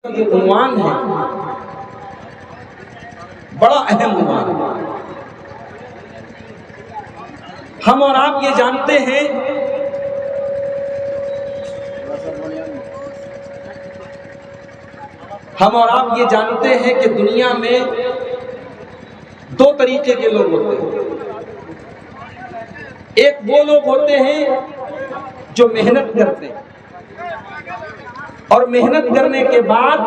یہ عنوان ہے، بڑا اہم عنوان ہے۔ ہم اور آپ یہ جانتے ہیں کہ دنیا میں دو طریقے کے لوگ ہوتے ہیں۔ ایک وہ لوگ ہوتے ہیں جو محنت کرتے ہیں اور محنت کرنے کے بعد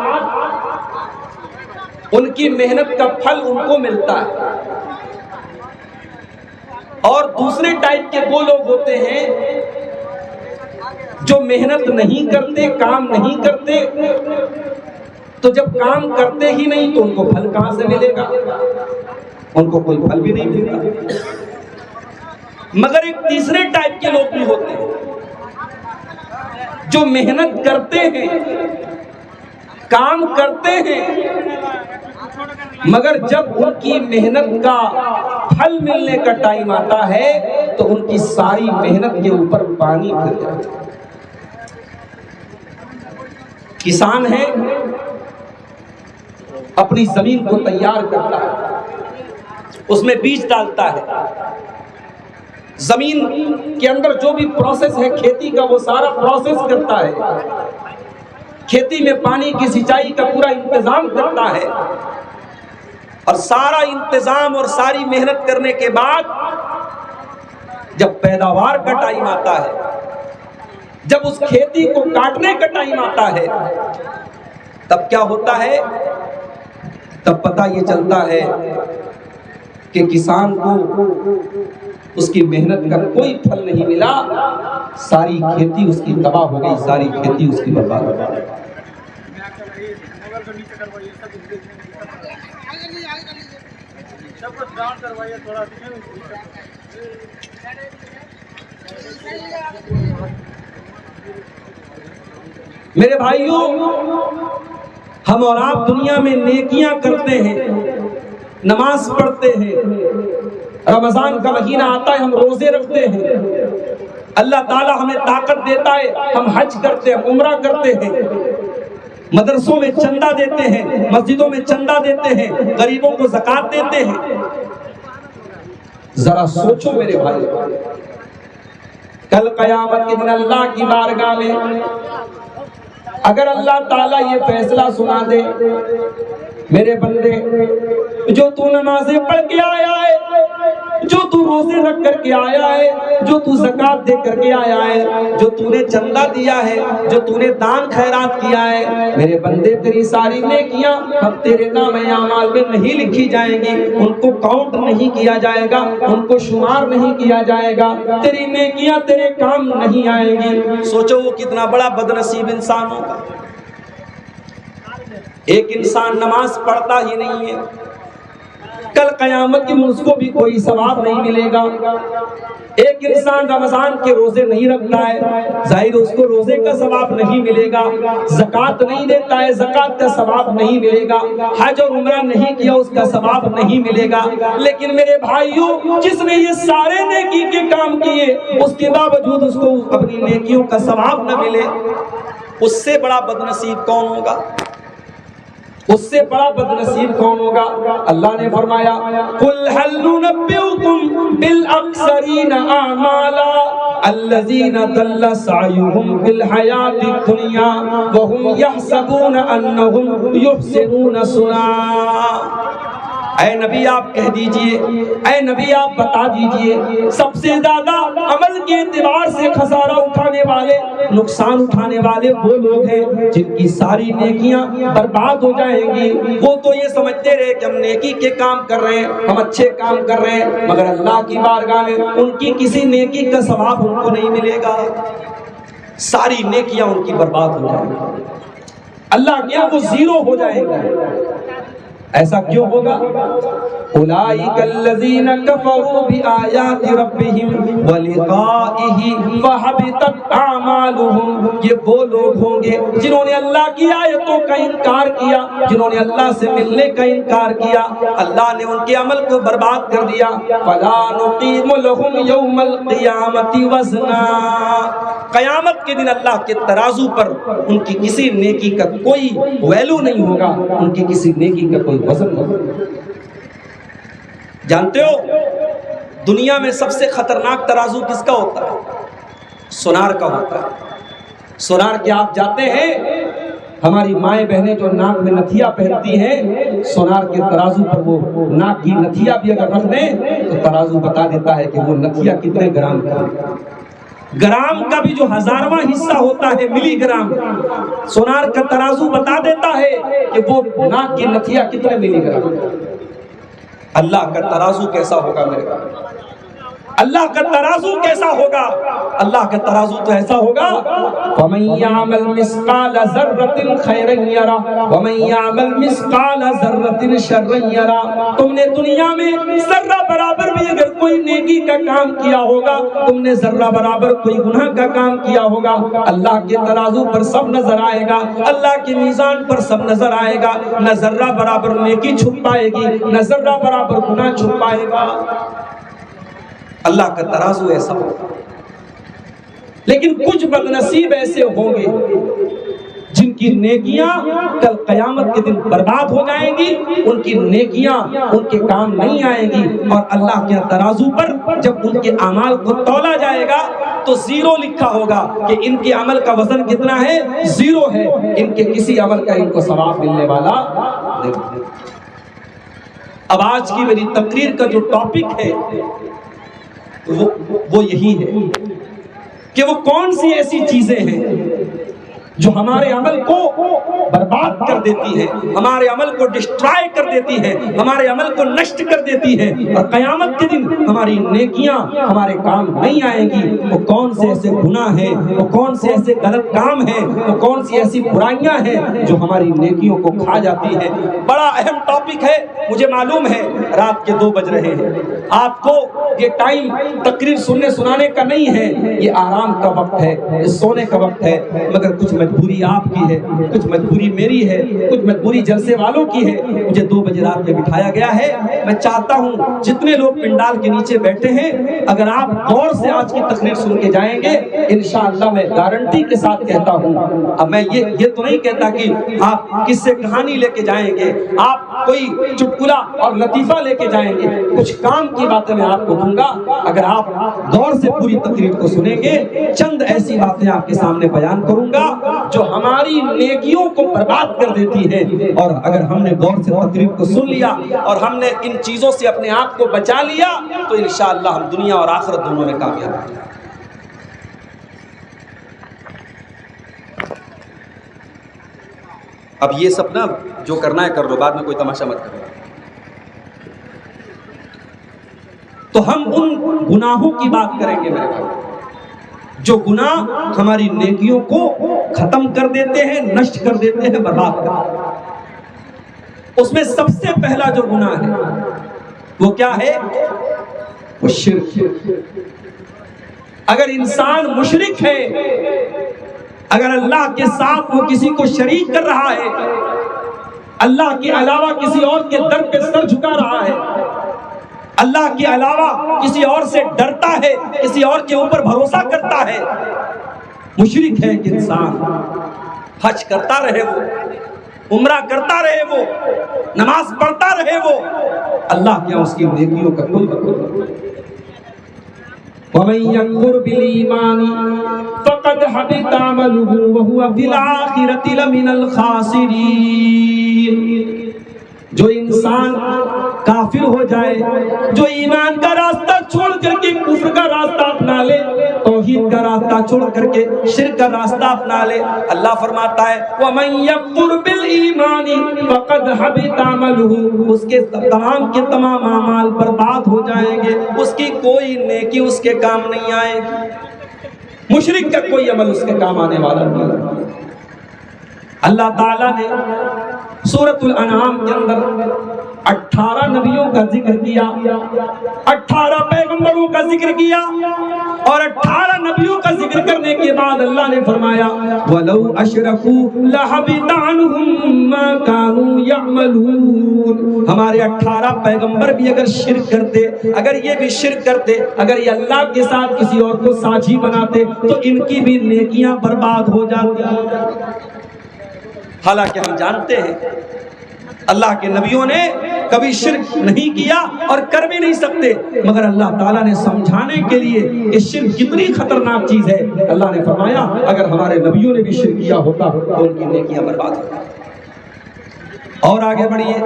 ان کی محنت کا پھل ان کو ملتا ہے، اور دوسرے ٹائپ کے وہ لوگ ہوتے ہیں جو محنت نہیں کرتے، کام نہیں کرتے، تو جب کام کرتے ہی نہیں تو ان کو پھل کہاں سے ملے گا؟ ان کو کوئی پھل بھی نہیں ملتا۔ مگر ایک تیسرے ٹائپ کے لوگ بھی ہوتے ہیں جو محنت کرتے ہیں، کام کرتے ہیں، مگر جب ان کی محنت کا پھل ملنے کا ٹائم آتا ہے تو ان کی ساری محنت کے اوپر پانی پھر جاتا ہے۔ کسان ہے، اپنی زمین کو تیار کرتا ہے، اس میں بیج ڈالتا ہے، زمین کے اندر جو بھی پروسیس ہے کھیتی کا وہ سارا پروسیس کرتا ہے، کھیتی میں پانی کی سینچائی کا پورا انتظام کرتا ہے، اور سارا انتظام اور ساری محنت کرنے کے بعد جب پیداوار کا ٹائم آتا ہے، جب اس کھیتی کو کاٹنے کا ٹائم آتا ہے، تب کیا ہوتا ہے؟ تب پتہ یہ چلتا ہے کہ کسان کو اس کی محنت کا کوئی پھل نہیں ملا، ساری کھیتی اس کی تباہ ہو گئی، ساری کھیتی اس کی برباد ہو گئی۔ میرے بھائیوں، ہم اور آپ دنیا میں نیکیاں کرتے ہیں، نماز پڑھتے ہیں، رمضان کا مہینہ آتا ہے ہم روزے رکھتے ہیں، اللہ تعالی ہمیں طاقت دیتا ہے ہم حج کرتے ہیں، عمرہ کرتے ہیں، مدرسوں میں چندہ دیتے ہیں، مسجدوں میں چندہ دیتے ہیں، غریبوں کو زکوٰۃ دیتے ہیں۔ ذرا سوچو میرے بھائی، کل قیامت کے دن اللہ کی بارگاہ میں اگر اللہ تعالیٰ یہ فیصلہ سنا دے، میرے بندے جو تو نمازیں پڑھ کے آیا ہے، جو تو روزے رکھ کر کے آیا ہے، جو تو زکوٰۃ دے کر کے آیا ہے، جو تو نے چندہ دیا ہے، جو تو نے دان خیرات کیا ہے، میرے بندے تیری ساری نیکیاں اب تیرے نام اعمال میں نہیں لکھی جائیں گی، ان کو کاؤنٹ نہیں کیا جائے گا، ان کو شمار نہیں کیا جائے گا، تیری نیکیاں تیرے کام نہیں آئیں گی۔ سوچو وہ کتنا بڑا بد نصیب انسان ہوگا۔ ایک انسان نماز پڑھتا ہی نہیں ہے، کل قیامت کی اس کو بھی کوئی ثواب نہیں ملے گا۔ ایک انسان رمضان کے روزے نہیں رکھتا ہے، ظاہر اس کو روزے کا ثواب نہیں ملے گا۔ زکوٰۃ نہیں دیتا ہے، زکوٰۃ کا ثواب نہیں ملے گا۔ حج اور عمرہ نہیں کیا، اس کا ثواب نہیں ملے گا۔ لیکن میرے بھائیوں، جس نے یہ سارے نیکی کے کام کیے، اس کے باوجود اس کو اپنی نیکیوں کا ثواب نہ ملے، اس سے بڑا بد نصیب کون ہوگا؟ اس سے بڑا بد نصیب کون ہوگا؟ اللہ نے فرمایا قُلْ هَلْ نُنَبِّئُكُمْ بِالْأَخْسَرِينَ أَعْمَالًا الَّذِينَ ضَلَّ سَعْيُهُمْ فِي الْحَيَاةِ الدُّنْيَا وَهُمْ يَحْسَبُونَ أَنَّهُمْ يُحْسِنُونَ صُنْعًا۔ اے نبی آپ کہہ دیجئے، اے نبی آپ بتا دیجئے، سب سے زیادہ عمل کے اعتبار سے خسارہ اٹھانے والے، نقصان اٹھانے والے وہ لوگ ہیں جن کی ساری نیکیاں برباد ہو جائیں گی۔ وہ تو یہ سمجھتے رہے کہ ہم نیکی کے کام کر رہے ہیں، ہم اچھے کام کر رہے ہیں، مگر اللہ کی بارگاہ میں ان کی کسی نیکی کا ثواب ان کو نہیں ملے گا، ساری نیکیاں ان کی برباد ہو جائیں گی، اللہ کیا وہ زیرو ہو جائیں گے۔ ایسا کیوں ہوگا؟ اولئک الذین کفروا بآیات ربہم ولقائہ فحبطت اعمالہم، یہ وہ لوگ ہوں گے جنہوں نے اللہ کی آیتوں کا انکار کیا، جنہوں نے اللہ سے ملنے کا انکار کیا، اللہ نے ان کے عمل کو برباد کر دیا۔ فلا نقیم لہم یوم القیامۃ وزنا، قیامت کے دن اللہ کے ترازو پر ان کی کسی نیکی کا کوئی ویلو نہیں ہوگا، ان کی کسی نیکی کا کوئی وزن نہیں ہوگا۔ جانتے ہو دنیا میں سب سے خطرناک ترازو کس کا ہوتا ہے؟ سونار کا ہوتا ہے۔ سونار کے آپ جاتے ہیں، ہماری مائیں بہنیں جو ناک میں نتھیا پہنتی ہیں، سونار کے ترازو پر وہ ناک کی نتھیا بھی اگر رکھ دیں تو ترازو بتا دیتا ہے کہ وہ نتھیا کتنے گرام کا ہے۔ گرام کا بھی جو ہزارواں حصہ ہوتا ہے ملی گرام، سونار کا ترازو بتا دیتا ہے کہ وہ ناک کی نتھیا کتنے ملی گرام۔ اللہ کا ترازو کیسا ہوگا میرے بھائی؟ اللہ کا ترازو کیسا ہوگا؟ اللہ کا ترازو تو ایسا ہوگا وَمَن يَعْمَلْ مِثْقَالَ ذَرَّةٍ خَيْرًا يَرَهُ وَمَن يَعْمَلْ مِثْقَالَ ذَرَّةٍ شَرًّا يَرَهُ۔ تم نے دنیا میں ذرہ برابر بھی اگر کوئی نیکی کا کام کیا ہوگا، تم نے ذرہ برابر کوئی گناہ کا کام کیا ہوگا، اللہ کے ترازو پر سب نظر آئے گا، اللہ کے میزان پر سب نظر آئے گا، نہ ذرہ برابر نیکی چھپ پائے گی، نہ ذرہ برابر گناہ چھپ پائے گا۔ اللہ کا ترازو ایسا ہوگا۔ لیکن کچھ بدنصیب ایسے ہوں گے جن کی نیکیاں کل قیامت کے دن برباد ہو جائیں گی، ان کی نیکیاں ان کے کام نہیں آئیں گی، اور اللہ کے ترازو پر جب ان کے اعمال کو تولا جائے گا تو زیرو لکھا ہوگا کہ ان کے عمل کا وزن کتنا ہے؟ زیرو ہے، ان کے کسی عمل کا ان کو ثواب ملنے والا نہیں۔ اب آج کی میری تقریر کا جو ٹاپک ہے وہ یہی ہے کہ وہ کون سی ایسی چیزیں ہیں جو ہمارے عمل کو برباد کر دیتی ہے، ہمارے عمل کو ڈسٹرائے کر دیتی ہے، ہمارے عمل کو نشٹ کر دیتی ہے، اور قیامت کے دن ہماری نیکیاں ہمارے کام نہیں آئیں گی۔ وہ کون سے ایسے گناہ ہیں، وہ کون سے ایسے غلط کام ہیں، وہ کون سی ایسی برائیاں ہیں جو ہماری نیکیوں کو کھا جاتی ہیں۔ بڑا اہم ٹاپک ہے، مجھے معلوم ہے رات کے 2 بج رہے ہیں، آپ کو یہ ٹائم تقریر سننے سنانے کا نہیں ہے، یہ آرام کا وقت ہے، یہ سونے کا وقت ہے، مگر کچھ مجبوری آپ کی ہے، کچھ مجبوری میری ہے، کچھ مجبوری جلسے والوں کی ہے۔ مجھے 2 بجے رات میں بٹھایا گیا ہے۔ میں چاہتا ہوں جتنے لوگ پنڈال کے نیچے بیٹھے ہیں، اگر آپ غور سے آج کی تقریر سن کے جائیں گے، انشاءاللہ میں گارنٹی کے ساتھ کہتا ہوں، اب میں یہ تو نہیں کہتا کہ آپ کس سے کہانی لے کے جائیں گے، آپ کوئی چٹکلا اور لطیفہ لے کے جائیں گے، کچھ کام کی باتیں میں آپ کو دوں گا۔ اگر آپ غور سے پوری تقریر کو سنیں گے، چند ایسی باتیں آپ کے سامنے بیان کروں گا جو ہماری نیکیوں کو برباد کر دیتی ہے، اور اگر ہم نے غور سے تقریر کو سن لیا اور ہم نے ان چیزوں سے اپنے آپ کو بچا لیا تو انشاءاللہ ہم دنیا اور آخرت دونوں میں کامیاب ہیں۔ اب یہ سب نا جو کرنا ہے کر لو، بعد میں کوئی تماشا مت کرو۔ تو ہم ان گناہوں کی بات کریں گے میرے بھائی جو گناہ ہماری نیکیوں کو ختم کر دیتے ہیں، نشٹ کر دیتے ہیں، برباد کر دیتے ہیں۔ اس میں سب سے پہلا جو گناہ ہے وہ کیا ہے؟ وہ شرک ہے۔ اگر انسان مشرک ہے، اگر اللہ کے ساتھ وہ کسی کو شریک کر رہا ہے، اللہ کے علاوہ کسی اور کے در پہ سر جھکا رہا ہے، اللہ کے علاوہ کسی اور سے ڈرتا ہے، کسی اور کے اوپر بھروسہ کرتا ہے، مشرک ہے ایک انسان۔ حج کرتا رہے وہ، عمرہ کرتا رہے وہ، نماز پڑھتا رہے وہ، اللہ کیا اس کی نیکیوں کا کوئی مطلب نہیں۔ وَمَن يَكْفُرْ بِالْإِيمَانِ فَقَدْ حَبِطَ عَمَلُهُ وَهُوَ فِي الْآخِرَةِ لَمِنَ الْخَاسِرِينَ۔ جو انسان کافر ہو جائے، جو ایمان کا راستہ چھوڑ کر کے کفر کا راستہ اپنا لے، توحید کا راستہ چھوڑ کر کے شرک کا راستہ اپنا لے، اللہ فرماتا ہے وَمَن يَكْفُرْ بِالْإِيمَانِ فَقَدْ حَبِطَ عَمَلُهُ، اس کے تمام کے تمام اعمال برباد ہو جائیں گے، اس کی کوئی نیکی اس کے کام نہیں آئے گی، مشرک کا کوئی عمل اس کے کام آنے والا نہیں۔ اللہ تعالیٰ نے سورۃ الانعام کے اندر 18 نبیوں کا ذکر کیا، 18 پیغمبروں کا ذکر کیا، اور 18 نبیوں کا ذکر کرنے کے بعد اللہ نے فرمایا وَلَوْ أَشْرَكُوا لَحَبِطَ عَنْهُمْ مَا كَانُوا يَعْمَلُونَ۔ ہمارے 18 پیغمبر بھی اگر شرک کرتے، اگر یہ بھی شرک کرتے، اگر یہ اللہ کے ساتھ کسی اور کو ساجی بناتے تو ان کی بھی نیکیاں برباد ہو جاتی۔ حالانکہ ہم جانتے ہیں اللہ کے نبیوں نے کبھی شرک نہیں کیا اور کر بھی نہیں سکتے، مگر اللہ تعالیٰ نے سمجھانے کے لیے کہ شرک کتنی خطرناک چیز ہے، اللہ نے فرمایا اگر ہمارے نبیوں نے بھی شرک کیا ہوتا تو ان کی نیکیاں برباد ہوتی۔ اور آگے بڑھیے،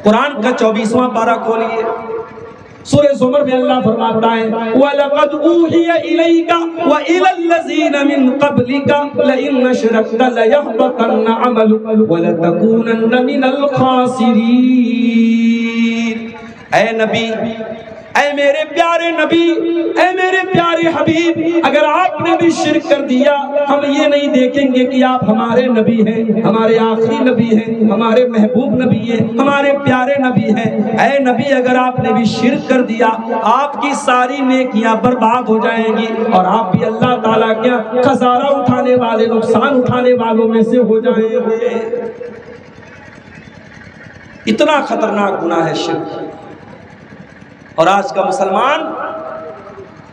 قرآن کا 24واں پارہ کھولیے، سورہ زمر میں اللہ فرماتا ہے وَلَقَدْ أُوحِيَ إِلَيْكَ وَإِلَى الَّذِينَ مِن قَبْلِكَ لَئِنْ أَشْرَكْتَ لَيَحْبَطَنَّ عَمَلُكَ وَلَتَكُونَنَّ مِنَ الْخَاسِرِينَ۔ اے نبی، اے میرے پیارے نبی، اے میرے پیارے حبیب، اگر آپ نے بھی شرک کر دیا ہم یہ نہیں دیکھیں گے کہ آپ ہمارے نبی ہیں، ہمارے آخری نبی ہیں، ہمارے محبوب نبی ہیں، ہمارے پیارے نبی ہیں۔ اے نبی اگر آپ نے بھی شرک کر دیا آپ کی ساری نیکیاں برباد ہو جائیں گی اور آپ بھی اللہ تعالیٰ کیا خسارہ اٹھانے والے، نقصان اٹھانے والوں میں سے ہو جائیں گے۔ اتنا خطرناک گناہ ہے شرک، اور آج کا مسلمان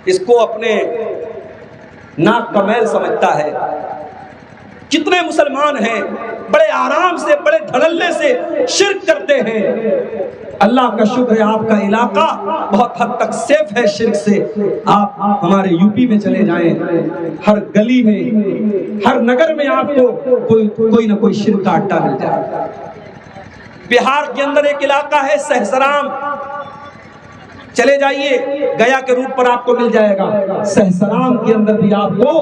اس کو اپنے ناک کا میل سمجھتا ہے۔ کتنے مسلمان ہیں بڑے آرام سے، بڑے دھڑلے سے شرک کرتے ہیں۔ اللہ کا شکر ہے آپ کا علاقہ بہت حد تک سیف ہے شرک سے۔ آپ ہمارے یو پی میں چلے جائیں، ہر گلی میں، ہر نگر میں آپ کو کوئی نہ کوئی شرک کا اڈا مل جائے۔ بہار کے اندر ایک علاقہ ہے سہسرام، چلے جائیے گیا کے روٹ پر آپ کو مل جائے گا۔ سہسرام کے اندر بھی آپ کو،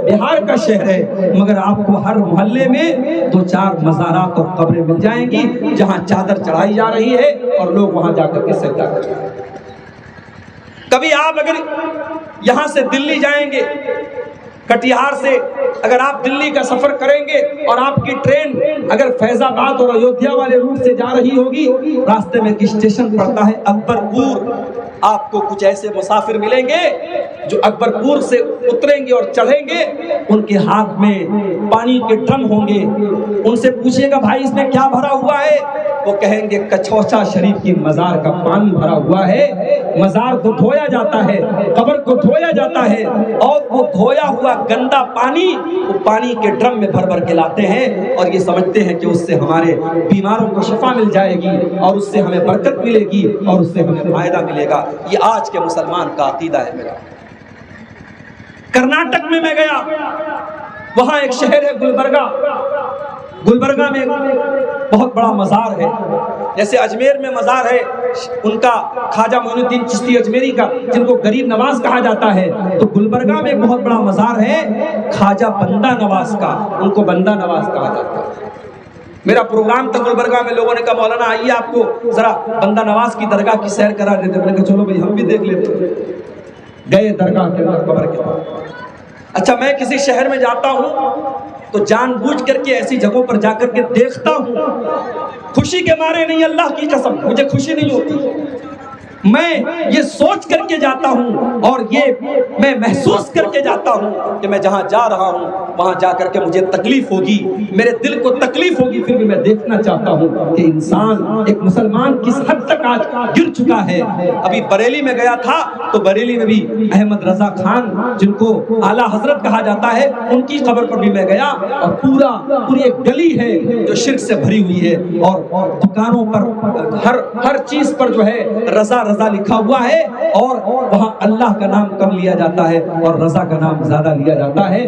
بہار کا شہر ہے مگر آپ کو ہر محلے میں 2-4 مزارات اور قبریں مل جائیں گی جہاں چادر چڑھائی جا رہی ہے اور لوگ وہاں جا کر کے سجدہ کریں گے۔ کبھی آپ اگر یہاں سے دلی جائیں گے، کٹیہار سے اگر آپ دلی کا سفر کریں گے اور آپ کی ٹرین اگر فیض آباد اور ایودھیا والے روٹ سے جا رہی ہوگی، راستے میں ایک اسٹیشن پڑتا ہے اکبر پور، آپ کو کچھ ایسے مسافر ملیں گے جو اکبر پور سے اتریں گے اور چڑھیں گے، ان کے ہاتھ میں پانی کے ڈرم ہوں گے۔ ان سے پوچھے گا بھائی اس میں کیا بھرا ہوا ہے؟ وہ کہیں گے کچھوچا شریف کی مزار کا پانی بھرا ہوا ہے۔ مزار کو دھویا جاتا ہے، قبر کو دھویا جاتا ہے، اور وہ دھویا ہوا گندا پانی وہ پانی کے ڈرم میں بھر بھر کے لاتے ہیں اور یہ سمجھتے ہیں کہ اس سے ہمارے بیماروں کو شفا مل جائے گی اور اس سے ہمیں برکت ملے گی اور اس سے ہمیں فائدہ ملے گا۔ یہ آج کے مسلمان کا عقیدہ ہے میرا۔ کرناٹک میں گیا، وہاں ایک شہر ہے گلبرگہ، گلبرگہ میں بہت بڑا مزار ہے، جیسے اجمیر میں مزار ہے ان کا خواجہ معین الدین چشتی اجمیری کا جن کو غریب نواز کہا جاتا ہے، تو گلبرگہ میں ایک بہت بڑا مزار ہے خواجہ بندہ نواز کا، ان کو بندہ نواز کہا جاتا ہے۔ میرا پروگرام تھا گلبرگہ میں، لوگوں نے کہا مولانا آئیے آپ کو ذرا بندہ نواز کی درگاہ کی سیر کرا دیتے، میں نے کہا چلو بھائی ہم بھی دیکھ لیتے۔ گئے درگاہ کے اندر، قبر کے پاس۔ اچھا میں کسی شہر میں جاتا ہوں تو جان بوجھ کر کے ایسی جگہوں پر جا کر کے دیکھتا ہوں، خوشی کے مارے نہیں، اللہ کی قسم مجھے خوشی نہیں ہوتی، میں یہ سوچ کر کے جاتا ہوں اور یہ میں محسوس کر کے جاتا ہوں کہ میں جہاں جا رہا ہوں وہاں جا کر کے مجھے تکلیف ہوگی، میرے دل کو تکلیف ہوگی، پھر بھی میں دیکھنا چاہتا ہوں کہ انسان، ایک مسلمان کس حد تک آج گر چکا ہے۔ ابھی بریلی میں گیا تھا تو بریلی میں بھی احمد رضا خان جن کو اعلیٰ حضرت کہا جاتا ہے ان کی قبر پر بھی میں گیا، اور پوری ایک گلی ہے جو شرک سے بھری ہوئی ہے، اور دکانوں پر ہر چیز پر جو ہے رضا رضا لکھا ہوا ہے، اور وہاں اللہ کا نام کم لیا جاتا ہے اور رضا کا نام زیادہ لیا جاتا ہے۔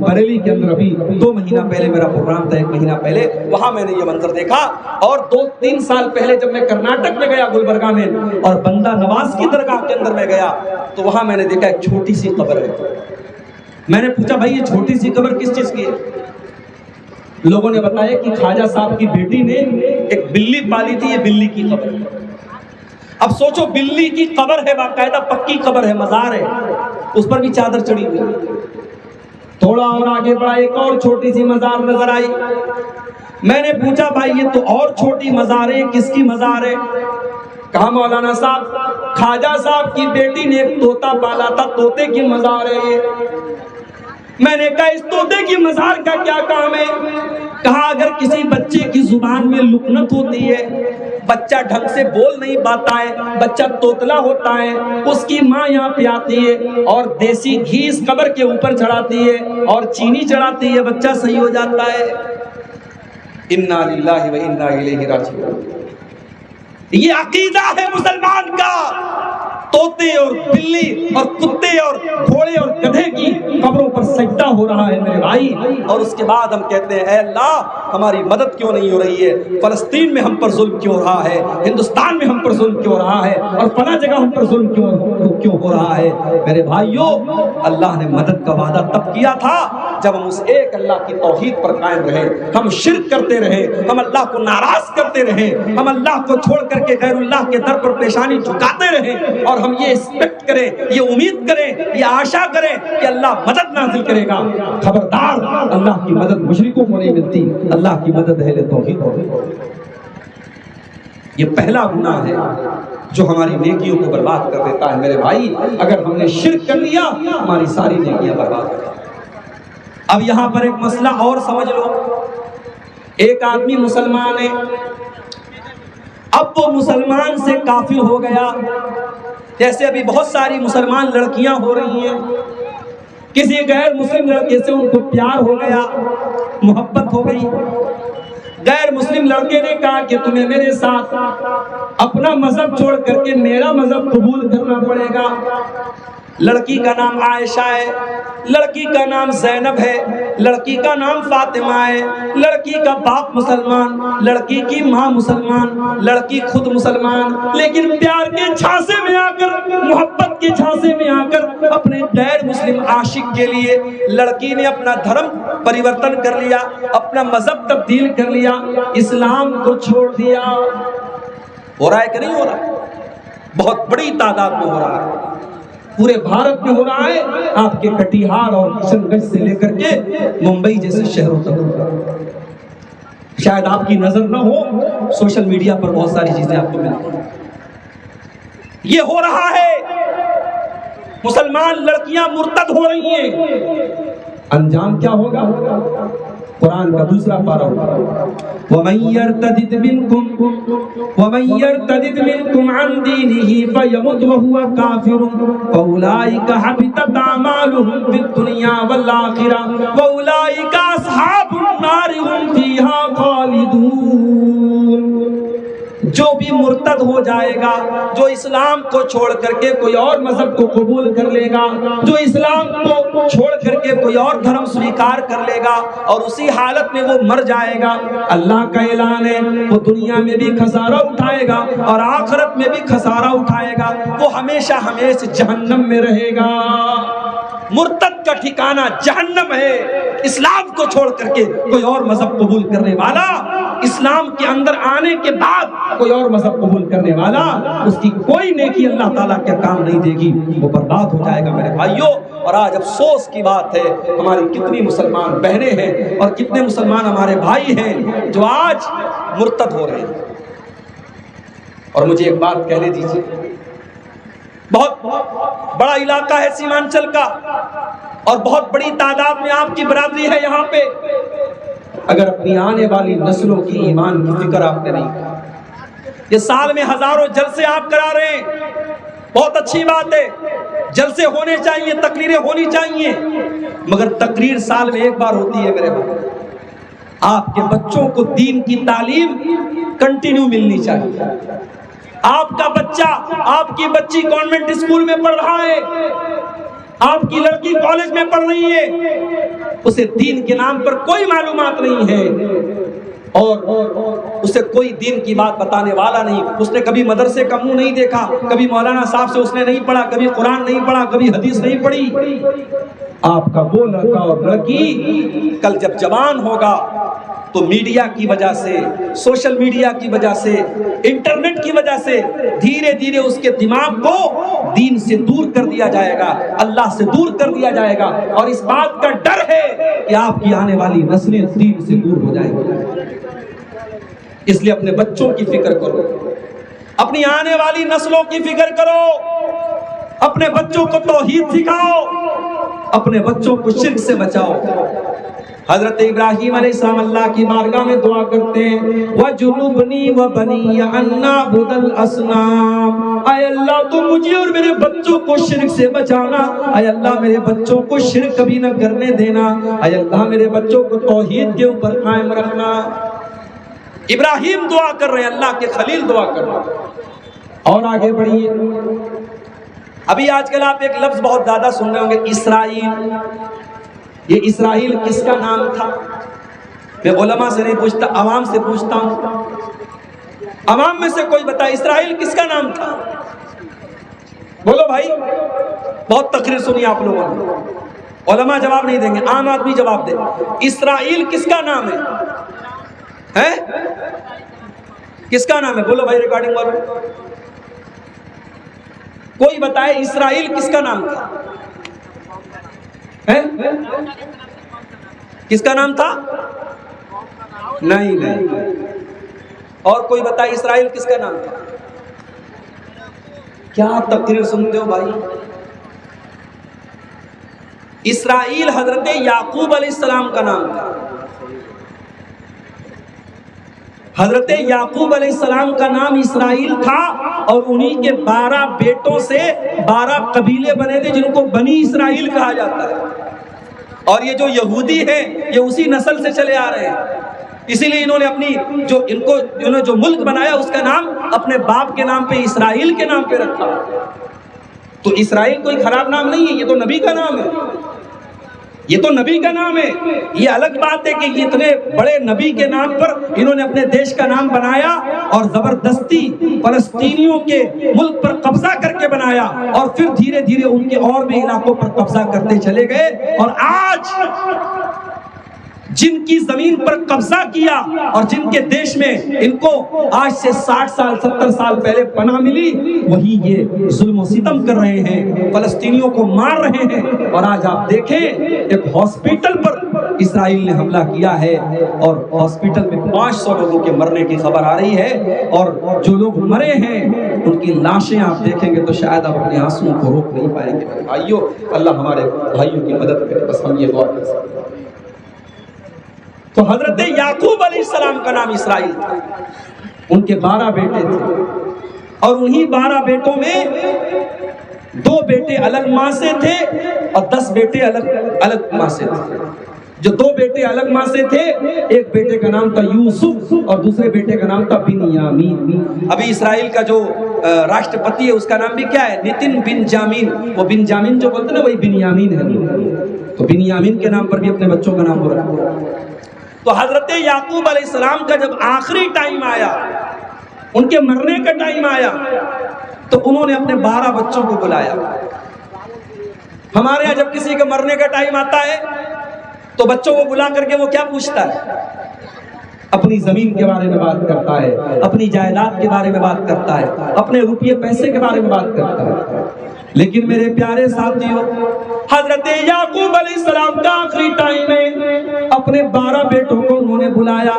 بریلی کے اندر ابھی 2 مہینہ پہلے میرا پروگرام تھا، 1 مہینہ پہلے، وہاں میں نے یہ منظر دیکھا، اور 2-3 سال پہلے جب میں کرناٹک میں گیا گلبرگہ میں اور بندہ نواز کی درگاہ کے اندر میں گیا تو وہاں میں نے دیکھا ایک چھوٹی سی قبر ہے۔ میں نے پوچھا بھائی یہ چھوٹی سی قبر کس چیز کی ہے؟ لوگوں نے بتایا کہ خواجہ صاحب کی بیٹی نے ایک بلی پالی تھی، یہ بلی کی قبر ہے۔ اب سوچو بلی کی قبر ہے، باقاعدہ پکی قبر ہے، مزار ہے، اس پر بھی چادر چڑھی ہوئی۔ تھوڑا اور آگے بڑھا ایک اور چھوٹی سی مزار نظر آئی، میں نے پوچھا بھائی یہ تو اور چھوٹی مزار ہے، کس کی مزار ہے؟ کہا مولانا صاحب خواجہ صاحب کی بیٹی نے ایک طوطا پالا تھا، طوطے کی مزار ہے یہ۔ میں نے کہا اس طوطے کی مزار کا کیا کام ہے؟ کہا اگر کسی بچے کی زبان میں لکنت ہوتی ہے، بچہ ڈھنگ سے بول نہیں پاتا ہے، بچہ توتلا ہوتا ہے، اس کی ماں یہاں پہ آتی ہے اور دیسی گھی اس قبر کے اوپر چڑھاتی ہے اور چینی چڑھاتی ہے، بچہ صحیح ہو جاتا ہے۔ انا للہ و انا الیہ راجعون۔ یہ عقیدہ ہے مسلمان کا۔ طوطے اور بلی اور کتے اور گھوڑے اور گدھے کی قبروں پر سجدہ ہو رہا ہے میرے بھائی، اور اس کے بعد ہم کہتے ہیں اے اللہ ہماری مدد کیوں نہیں ہو رہی ہے؟ فلسطین میں ہم پر ظلم کیوں ہو رہا ہے؟ ہندوستان میں ہم پر ظلم کیوں ہو رہا ہے؟ اور فلاں جگہ ہم پر ظلم کیوں ہو رہا ہے؟ میرے بھائیوں، اللہ نے مدد کا وعدہ تب کیا تھا جب ہم اس ایک اللہ کی توحید پر قائم رہے، ہم شرک کرتے رہے، ہم اللہ کو ناراض کرتے رہے، ہم اللہ کو چھوڑ کر کے غیر اللہ کے در پر پیشانی جھکاتے رہے، اور ہم یہ ایکسپیکٹ کریں، یہ امید کریں، یہ آشا کریں کہ اللہ مدد نازل کرے گا۔ خبردار، اللہ کی مدد مشرکوں کو نہیں ملتی، اللہ کی مدد اہل توحید کو ملتی۔ یہ پہلا گناہ ہے جو ہماری نیکیوں کو برباد کر دیتا ہے میرے بھائی۔ اگر ہم نے شرک کر لیا ہماری ساری نیکیاں برباد کر دیں۔ اب یہاں پر ایک مسئلہ اور سمجھ لو۔ ایک آدمی مسلمان ہے، اب وہ مسلمان سے کافر ہو گیا، جیسے ابھی بہت ساری مسلمان لڑکیاں ہو رہی ہیں، کسی غیر مسلم لڑکے سے ان کو پیار ہو گیا، محبت ہو گئی۔ غیر مسلم لڑکے نے کہا کہ تمہیں میرے ساتھ اپنا مذہب چھوڑ کر کے میرا مذہب قبول کرنا پڑے گا۔ لڑکی کا نام عائشہ ہے، لڑکی کا نام زینب ہے، لڑکی کا نام فاطمہ ہے، لڑکی کا باپ مسلمان، لڑکی کی ماں مسلمان، لڑکی خود مسلمان، لیکن پیار کے جھانسے میں آ کر، محبت کے جھانسے میں آ کر اپنے غیر مسلم عاشق کے لیے لڑکی نے اپنا دھرم پریورتن کر لیا، اپنا مذہب تبدیل کر لیا، اسلام کو چھوڑ دیا۔ ہو رہا ہے کہ نہیں ہو رہا؟ بہت بڑی تعداد میں ہو رہا ہے، پورے بھارت میں ہو رہا ہے، آپ کے کٹیہار اور کشن گنج سے لے کر کے ممبئی جیسے شہروں تک۔ شاید آپ کی نظر نہ ہو، سوشل میڈیا پر بہت ساری چیزیں آپ کو ملتی ہیں۔ یہ ہو رہا ہے، مسلمان لڑکیاں مرتد ہو رہی ہیں، انجام کیا ہوگا؟ قرآن کا دوسرا پارہ وَمَن يَرْتَدِدْ مِنْكُمْ عَنْ دِينِهِ فَيَمُتْ وَهُوَ كَافِرٌ فَأُولَٰئِكَ حَبِطَتْ أَعْمَالُهُمْ فِي الدُّنْيَا وَالْآخِرَةِ وَأُولَٰئِكَ أَصْحَابُ النَّارِ هُمْ فِيهَا خَالِدُونَ۔ جو بھی مرتد ہو جائے گا، جو اسلام کو چھوڑ کر کے کوئی اور مذہب کو قبول کر لے گا، جو اسلام کو چھوڑ کر کے کوئی اور دھرم سویکار کر لے گا اور اسی حالت میں وہ مر جائے گا، اللہ کا اعلان ہے وہ دنیا میں بھی خسارہ اٹھائے گا اور آخرت میں بھی خسارہ اٹھائے گا، وہ ہمیشہ ہمیشہ جہنم میں رہے گا۔ مرتد کا ٹھکانہ جہنم ہے۔ اسلام کو چھوڑ کر کے کوئی اور مذہب قبول کرنے والا، اسلام کے اندر آنے کے بعد کوئی اور مذہب قبول کرنے والا، اس کی کوئی نیکی اللہ تعالیٰ کے کام نہیں دے گی، وہ برباد ہو جائے گا میرے بھائیوں۔ اور آج افسوس کی بات ہے، ہماری کتنی مسلمان بہنیں ہیں اور کتنے مسلمان ہمارے بھائی ہیں جو آج مرتد ہو رہے ہیں۔ اور مجھے ایک بات کہنے دیجیے، بہت بڑا علاقہ ہے سیمانچل کا اور بہت بڑی تعداد میں آپ کی برادری ہے یہاں پہ، اگر اپنی آنے والی نسلوں کی ایمان کی فکر آپ نے نہیں کی، یہ سال میں ہزاروں جلسے آپ کرا رہے ہیں، بہت اچھی بات ہے، جلسے ہونے چاہیے، تقریریں ہونی چاہیے، مگر تقریر سال میں ایک بار ہوتی ہے میرے بھائی۔ آپ کے بچوں کو دین کی تعلیم کنٹینیو ملنی چاہیے۔ آپ کا بچہ، آپ کی بچی کانوینٹ اسکول میں پڑھ رہا ہے، آپ کی لڑکی کالج میں پڑھ رہی ہے، اسے دین کے نام پر کوئی معلومات نہیں ہے اور اسے کوئی دین کی بات بتانے والا نہیں، اس نے کبھی مدرسے کا منہ نہیں دیکھا، کبھی مولانا صاحب سے اس نے نہیں پڑھا، کبھی قرآن نہیں پڑھا، کبھی حدیث نہیں پڑھی۔ آپ کا وہ لڑکا اور لڑکی کل جب جوان ہوگا تو میڈیا کی وجہ سے، سوشل میڈیا کی وجہ سے، انٹرنیٹ کی وجہ سے دھیرے دھیرے اس کے دماغ کو دین سے دور کر دیا جائے گا، اللہ سے دور کر دیا جائے گا، اور اس بات کا ڈر ہے کہ آپ کی آنے والی نسلیں دین سے دور ہو جائیں گی۔ اس لیے اپنے بچوں کی فکر کرو، اپنی آنے والی نسلوں کی فکر کرو، اپنے بچوں کو توحید سکھاؤ، اپنے بچوں کو شرک سے بچاؤ۔ حضرت ابراہیم علیہ السلام اللہ کی بارگاہ میں دعا کرتے ہیں وَجُنُبْنِي وَبَنِيَّ أَن نَّعْبُدَ الْأَصْنَامَ، اے اللہ تو مجھے اور میرے بچوں کو شرک سے بچانا، اے اللہ میرے بچوں کو شرک کبھی نہ کرنے دینا، اے اللہ میرے بچوں کو توحید کے اوپر قائم رکھنا۔ ابراہیم دعا کر رہے ہیں، اللہ کے خلیل دعا کر رہے ہیں۔ اور آگے بڑھیے، ابھی آج کل آپ ایک لفظ بہت زیادہ سن رہے ہوں گے، اسرائیل۔ یہ اسرائیل کس کا نام تھا؟ میں علماء سے نہیں پوچھتا، عوام سے پوچھتا ہوں، عوام میں سے کوئی بتائے اسرائیل کس کا نام تھا؟ بولو بھائی، بہت تقریر سنی آپ لوگوں نے، علماء جواب نہیں دیں گے، عام آدمی جواب دے۔ اسرائیل کس کا نام ہے؟ کس کا نام ہے؟ بولو بھائی ریکارڈنگ والوں، کوئی بتائے اسرائیل کس کا نام تھا؟ کس کا نام تھا؟ نہیں۔ اور کوئی بتائے اسرائیل کس کا نام تھا؟ کیا تقریر سنتے ہو بھائی؟ اسرائیل حضرت یعقوب علیہ السلام کا نام تھا۔ حضرت یعقوب علیہ السلام کا نام اسرائیل تھا، اور انہی کے 12 بیٹوں سے 12 قبیلے بنے تھے جن کو بنی اسرائیل کہا جاتا ہے۔ اور یہ جو یہودی ہیں یہ اسی نسل سے چلے آ رہے ہیں، اسی لیے انہوں نے انہوں نے جو ملک بنایا اس کا نام اپنے باپ کے نام پہ اسرائیل کے نام پہ رکھا۔ تو اسرائیل کوئی خراب نام نہیں ہے، یہ تو نبی کا نام ہے، یہ تو نبی کا نام ہے۔ یہ الگ بات ہے کہ اتنے بڑے نبی کے نام پر انہوں نے اپنے دیش کا نام بنایا اور زبردستی فلسطینیوں کے ملک پر قبضہ کر کے بنایا، اور پھر دھیرے دھیرے ان کے اور بھی علاقوں پر قبضہ کرتے چلے گئے، اور آج جن کی زمین پر قبضہ کیا اور جن کے دیش میں ان کو آج سے 60 سال 70 سال پہلے پناہ ملی، وہی یہ ظلم و ستم کر رہے ہیں، فلسطینیوں کو مار رہے ہیں۔ اور آج آپ دیکھیں ایک ہاسپٹل پر اسرائیل نے حملہ کیا ہے، اور ہاسپٹل میں 500 لوگوں کے مرنے کی خبر آ رہی ہے، اور جو لوگ مرے ہیں ان کی لاشیں آپ دیکھیں گے تو شاید آپ اپنے آنسوؤں کو روک نہیں پائیں گے۔ بھائیو، اللہ ہمارے بھائیوں کی مدد کرے، بس ہم یہ دعا کر سکتے ہیں۔ تو حضرت یعقوب علیہ السلام کا نام اسرائیل تھا، ان کے 12 بیٹے تھے، اور انہی 12 بیٹوں میں 2 بیٹے الگ ماں سے تھے اور 10 بیٹے الگ ماں سے تھے۔ جو 2 بیٹے الگ ماں سے تھے، ایک بیٹے کا نام تھا یوسف اور دوسرے بیٹے کا نام تھا بنیامین۔ ابھی اسرائیل کا جو راشٹرپتی ہے اس کا نام بھی کیا ہے؟ نتن بنجامین۔ وہ بنجامین جو بولتے ہیں نا وہی بنیامین ہے، تو بنیامین کے نام پر بھی اپنے بچوں کا نام وہ رکھا۔ تو حضرت یعقوب علیہ السلام کا جب آخری ٹائم آیا، ان کے مرنے کا ٹائم آیا، تو انہوں نے اپنے 12 بچوں کو بلایا۔ ہمارے یہاں جب کسی کا مرنے کا ٹائم آتا ہے تو بچوں کو بلا کر کے وہ کیا پوچھتا ہے؟ اپنی زمین کے بارے میں بات کرتا ہے، اپنی جائیداد کے بارے میں بات کرتا ہے، اپنے روپیے پیسے کے بارے میں بات کرتا ہے۔ لیکن میرے پیارے ساتھیوں، حضرت یعقوب علیہ السلام کا آخری ٹائم میں اپنے 12 بیٹوں کو انہوں نے بلایا۔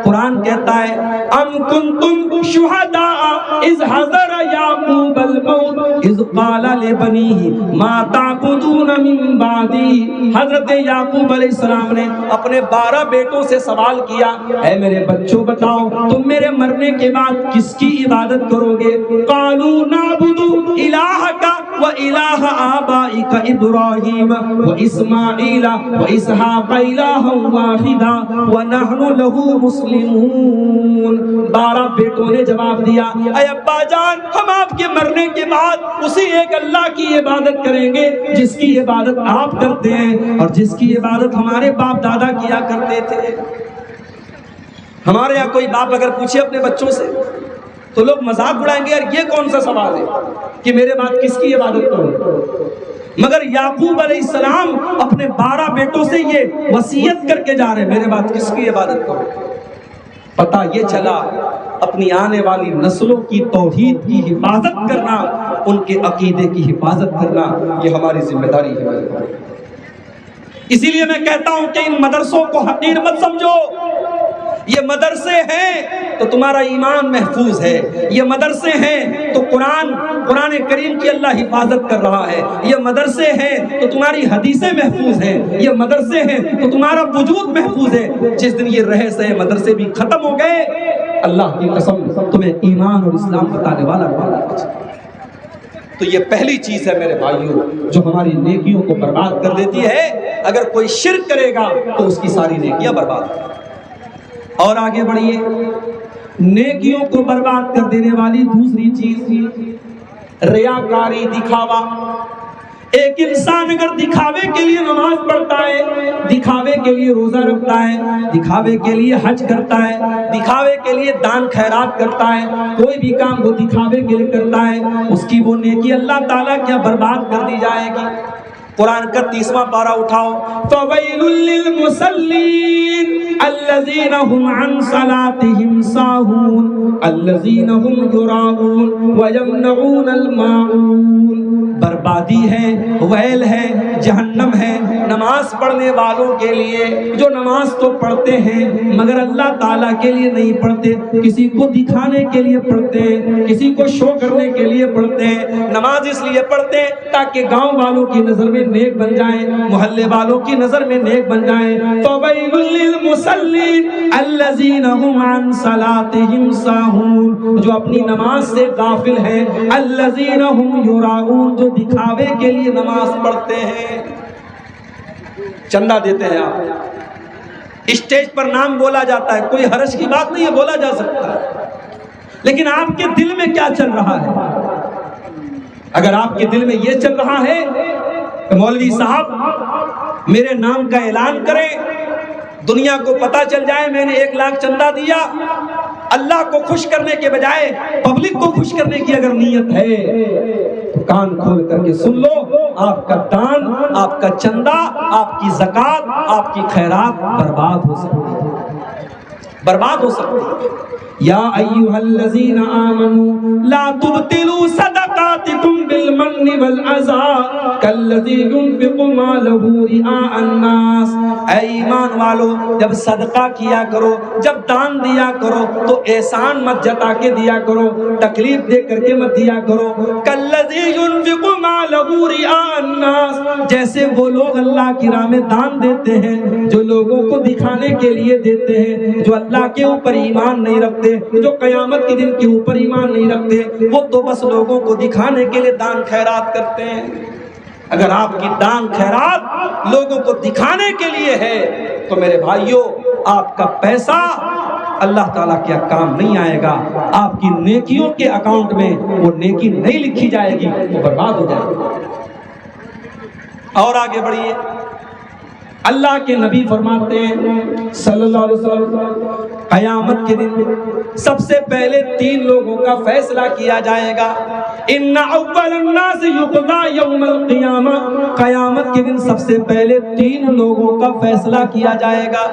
قرآن کہتا ہے ام کنتم شہداء اذ حضر یعقوب الموت اذ قال لبنیہ ما تعبدون من بعدی۔ حضرت یعقوب علیہ السلام نے اپنے 12 بیٹوں سے سوال کیا، اے میرے بچوں بتاؤ تم میرے مرنے کے بعد کس کی عبادت کرو گے؟ قالوا نعبد الہک وَإِلَٰهَ آبَائِكَ إِبْرَاهِيمَ وَإِسْمَاعِيلَ وَإِسْحَاقَ إِلَٰهًا وَاحِدًا وَنَحْنُ لَهُ مُسْلِمُونَ۔ 12 بیٹوں نے جواب دیا، اے ابا جان، ہم آپ کے مرنے کے بعد اسی ایک اللہ کی عبادت کریں گے جس کی عبادت آپ کرتے ہیں اور جس کی عبادت ہمارے باپ دادا کیا کرتے تھے۔ ہمارے یہاں کوئی باپ اگر پوچھے اپنے بچوں سے تو لوگ مذاق اڑائیں گے، یار یہ کون سا سوال ہے کہ میرے بعد کس کی عبادت کروں؟ مگر یعقوب علیہ السلام اپنے 12 بیٹوں سے یہ وصیت کر کے جا رہے ہیں، میرے بعد کس کی عبادت کروں؟ پتہ یہ چلا اپنی آنے والی نسلوں کی توحید کی حفاظت کرنا، ان کے عقیدے کی حفاظت کرنا، یہ ہماری ذمہ داری ہے۔ اسی لیے میں کہتا ہوں کہ ان مدرسوں کو حقیر مت سمجھو، یہ مدرسے ہیں تو تمہارا ایمان محفوظ ہے، یہ مدرسے ہیں تو قرآن کریم کی اللہ حفاظت کر رہا ہے، یہ مدرسے ہیں تو تمہاری حدیثیں محفوظ ہیں، یہ مدرسے ہیں تو تمہارا وجود محفوظ ہے۔ جس دن یہ رہس ہے مدرسے بھی ختم ہو گئے، اللہ کی قسم تمہیں ایمان اور اسلام بتانے والا تو یہ پہلی چیز ہے میرے بھائیوں جو ہماری نیکیوں کو برباد کر دیتی ہے۔ اگر کوئی شرک کرے گا تو اس کی ساری نیکیاں برباد ہو جائیں۔ اور آگے بڑھیے، نیکیوں کو برباد کر دینے والی دوسری چیز ریاکاری، دکھاوا۔ ایک انسان اگر دکھاوے کے لیے نماز پڑھتا ہے، دکھاوے کے لیے روزہ رکھتا ہے، دکھاوے کے لیے حج کرتا ہے، دکھاوے کے لیے دان خیرات کرتا ہے، کوئی بھی کام وہ دکھاوے کے لیے کرتا ہے، اس کی وہ نیکی اللہ تعالیٰ کیا برباد کر دی جائے گی۔ قرآن کا 30واں پارہ اٹھاؤ، فَوَيْلٌ لِّلْمُصَلِّينَ الَّذِينَ هُمْ عَنْ صَلَاتِهِمْ سَاهُونَ الَّذِينَ هُمْ يُرَاءُونَ وَيَمْنَعُونَ الْمَاعُونَ۔ بربادی ہے، ویل ہے، جہنم ہے نماز پڑھنے والوں کے لیے جو نماز تو پڑھتے ہیں مگر اللہ تعالیٰ کے لیے نہیں پڑھتے، کسی کو دکھانے کے لیے پڑھتے ہیں، کسی کو شو کرنے کے لیے پڑھتے ہیں۔ نماز اس لیے پڑھتے ہیں تاکہ گاؤں والوں کی نظر میں نیک بن جائیں، محلے والوں کی نظر میں نیک بن جائیں۔ فَوَيْلٌ لِّلْمُصَلِّينَ الَّذِينَ هُمْ عَنْ صَلَاتِهِمْ سَاهُونَ، جو اپنی نماز سے غافل ہیں، الَّذِينَ هُمْ يُرَاءُونَ، جو دکھاوے کے لیے نماز پڑھتے ہیں۔ چندہ دیتے ہیں آپ، اسٹیج پر نام بولا جاتا ہے، کوئی حرج کی بات نہیں ہے، بولا جا سکتا ہے، لیکن آپ کے دل میں کیا چل رہا ہے؟ اگر آپ کے دل میں یہ چل رہا ہے کہ مولوی صاحب میرے نام کا اعلان کریں، دنیا کو پتا چل جائے میں نے 1 لاکھ چندہ دیا، اللہ کو خوش کرنے کے بجائے پبلک کو خوش کرنے کی اگر نیت ہے تو کان کھول کر کے سن لو، آپ کا دان، آپ کا چندہ، آپ کی زکوٰۃ، آپ کی خیرات برباد ہو سکتی ہے، برباد ہو سکتی ہے۔ یا ایھا الذین آمنوا لا تبطلوا صدقاتکم بالمن والعذى کالذی ينفق مالہ رئاء الناس۔ اے ایمان والو، جب صدقہ کیا کرو، جب دان دیا کرو تو احسان مت جتا کے دیا کرو، تکلیف دے کر کے مت دیا کرو۔ کالذی ينفق مالہ رئاء الناس، جیسے وہ لوگ اللہ کی راہ میں دان دیتے ہیں، جو لوگوں کو دکھانے کے لیے دیتے ہیں، جو اللہ کے اوپر ایمان نہیں رکھتے، جو قیامت کے دن کے اوپر ایمان نہیں رکھتے، وہ تو بس لوگوں کو دکھانے کے لیے دان خیرات کرتے ہیں۔ اگر آپ کی دان خیرات لوگوں کو دکھانے کے لیے ہے تو میرے بھائیوں آپ کا پیسہ اللہ تعالیٰ کیا کام نہیں آئے گا، آپ کی نیکیوں کے اکاؤنٹ میں وہ نیکی نہیں لکھی جائے گی، وہ برباد ہو جائے گی۔ اور آگے بڑھیے، اللہ کے نبی فرماتے ہیں صلی اللہ علیہ وسلم، قیامت کے دن سب سے پہلے 3 لوگوں کا فیصلہ کیا جائے گا۔ ان اول الناس یقضی یوم القیامہ، قیامت کے دن سب سے پہلے 3 لوگوں کا فیصلہ کیا جائے گا۔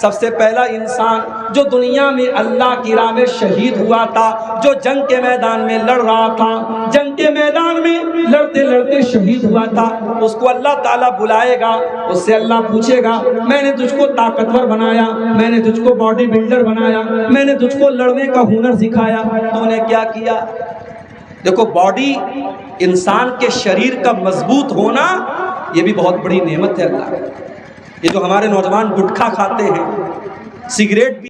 سب سے پہلا انسان جو دنیا میں اللہ کی راہ میں شہید ہوا تھا، جو جنگ کے میدان میں لڑ رہا تھا، جنگ کے میدان میں لڑتے لڑتے شہید ہوا تھا، اس کو اللہ تعالیٰ بلائے گا، اس سے اللہ پوچھے گا میں نے تجھ کو طاقتور بنایا، میں نے تجھ کو باڈی بلڈر بنایا، میں نے تجھ کو لڑنے کا ہنر سکھایا، تو نے کیا کیا؟ دیکھو، باڈی انسان کے شریر کا مضبوط ہونا یہ بھی بہت بڑی نعمت ہے اللہ کی۔ یہ جو ہمارے نوجوان گٹکھا کھاتے ہیں، سگریٹ